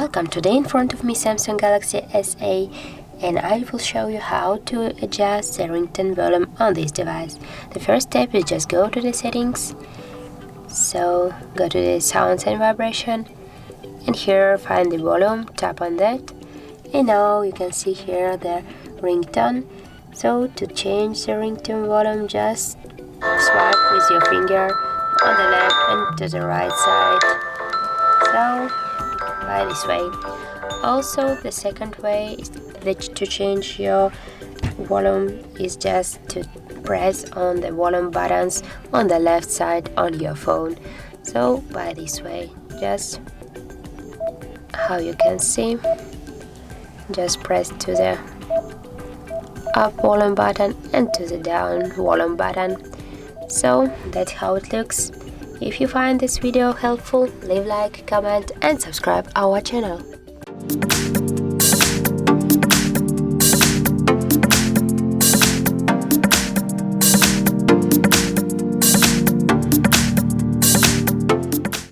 Welcome. Today in front of me Samsung Galaxy S8 and I will show you how to adjust the ringtone volume on this device. The first step is just go to the settings, so go to the sounds and vibration and here find the volume, tap on that and now you can see here the ringtone. So to change the ringtone volume, just swipe with your finger on the left and to the right side, so by this way. Also the second way is to change your volume is just to press on the volume buttons on the left side on your phone, so by this way, just how you can see, just press to the up volume button and to the down volume button. So that's how it looks. If you find this video helpful, leave like, comment and subscribe our channel.